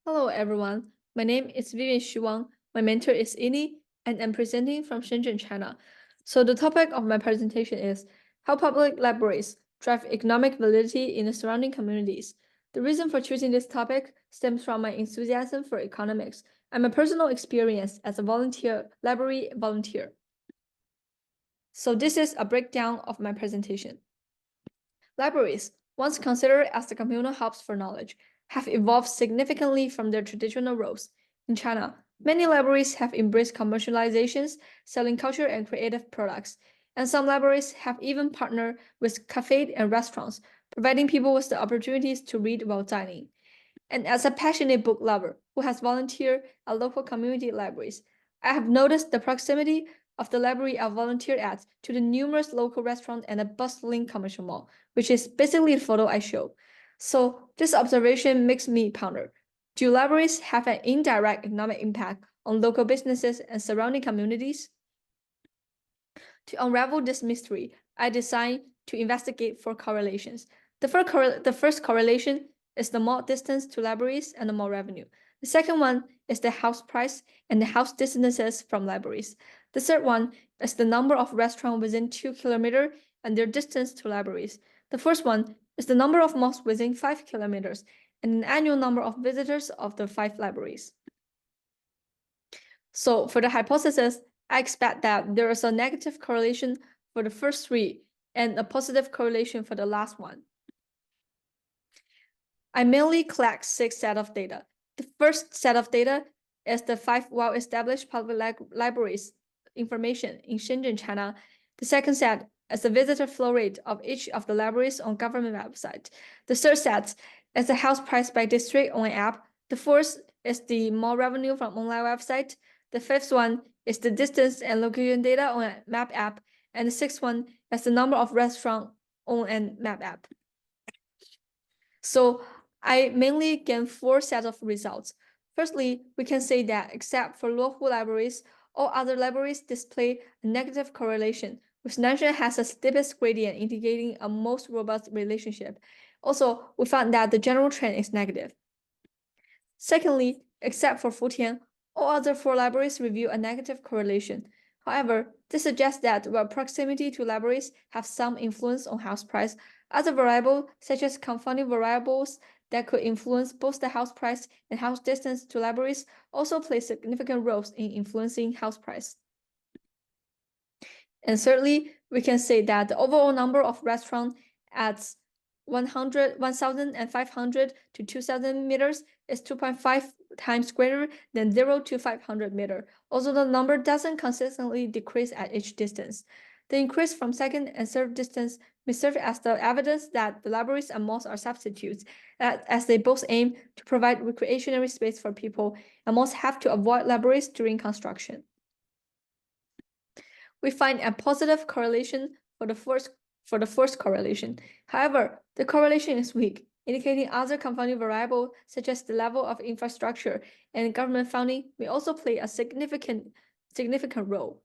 Hello, everyone. My name is Vivian Wang. My mentor is Ini, and I'm presenting from Shenzhen, China. So the topic of my presentation is how public libraries drive economic validity in the surrounding communities. The reason for choosing this topic stems from my enthusiasm for economics and my personal experience as a library volunteer. So this is a breakdown of my presentation. Libraries, once considered as the communal hubs for knowledge, have evolved significantly from their traditional roles. In China, many libraries have embraced commercializations, selling culture and creative products, and some libraries have even partnered with cafes and restaurants, providing people with the opportunities to read while dining. And as a passionate book lover who has volunteered at local community libraries, I have noticed the proximity of the library I volunteered at to the numerous local restaurants and a bustling commercial mall, which is basically the photo I showed. So this observation makes me ponder, do libraries have an indirect economic impact on local businesses and surrounding communities? To unravel this mystery, I decided to investigate 4 correlations. The first correlation is the mall distance to libraries and the mall revenue. The second one is the house price and the house distances from libraries. The third one is the number of restaurants within 2 kilometers and their distance to libraries. The first one is the number of malls within 5 kilometers and an annual number of visitors of the 5 libraries. So for the hypothesis, I expect that there is a negative correlation for the first 3 and a positive correlation for the last one. I mainly collect 6 sets of data. The first set of data is the 5 well-established public libraries information in Shenzhen, China. The second set is the visitor flow rate of each of the libraries on government website. The third set is the house price by district on an app. The fourth is the mall revenue from online website. The fifth one is the distance and location data on a map app. And the sixth one is the number of restaurants on a map app. So I mainly gain 4 sets of results. Firstly, we can say that except for local libraries, all other libraries display a negative correlation, which Nanshan has the steepest gradient indicating a most robust relationship. Also, we found that the general trend is negative. Secondly, except for Futian, all other 4 libraries reveal a negative correlation. However, this suggests that while proximity to libraries have some influence on house price, other variables, such as confounding variables that could influence both the house price and house distance to libraries, also play significant roles in influencing house price. And thirdly, we can say that the overall number of restaurants at 1,500 to 2,000 meters is 2.5 times greater than 0 to 500 meters, although the number doesn't consistently decrease at each distance. The increase from second and third distance may serve as the evidence that the libraries and malls are substitutes, as they both aim to provide recreational space for people, and malls have to avoid libraries during construction. We find a positive correlation for the first correlation. However, the correlation is weak, indicating other confounding variables such as the level of infrastructure and government funding may also play a significant role.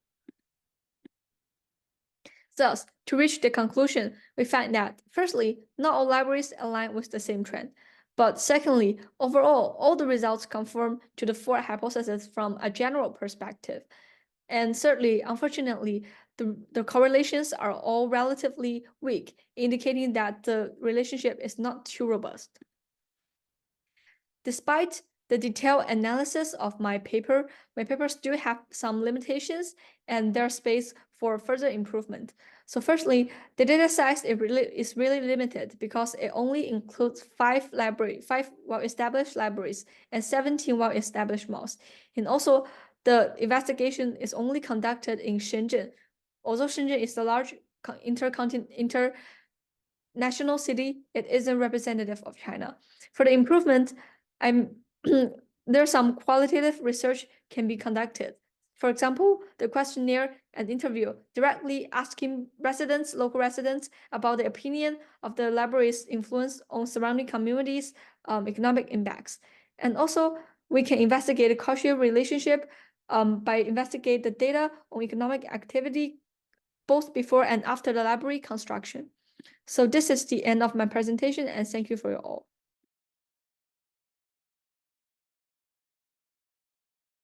Thus, to reach the conclusion, we find that, firstly, not all libraries align with the same trend. But secondly, overall, all the results conform to the 4 hypotheses from a general perspective. And thirdly, unfortunately, the correlations are all relatively weak, indicating that the relationship is not too robust. Despite the detailed analysis of my paper still have some limitations and there's space for further improvement. So firstly, the data size is really limited because it only includes 5 well-established libraries and 17 well-established malls. And also, the investigation is only conducted in Shenzhen. Although Shenzhen is a large international city, it isn't representative of China. For the improvement, there's some qualitative research can be conducted. For example, the questionnaire and interview directly asking local residents about the opinion of the library's influence on surrounding communities' economic impacts. And also, we can investigate a causal relationship by investigating the data on economic activity both before and after the library construction. So this is the end of my presentation, and thank you for your all.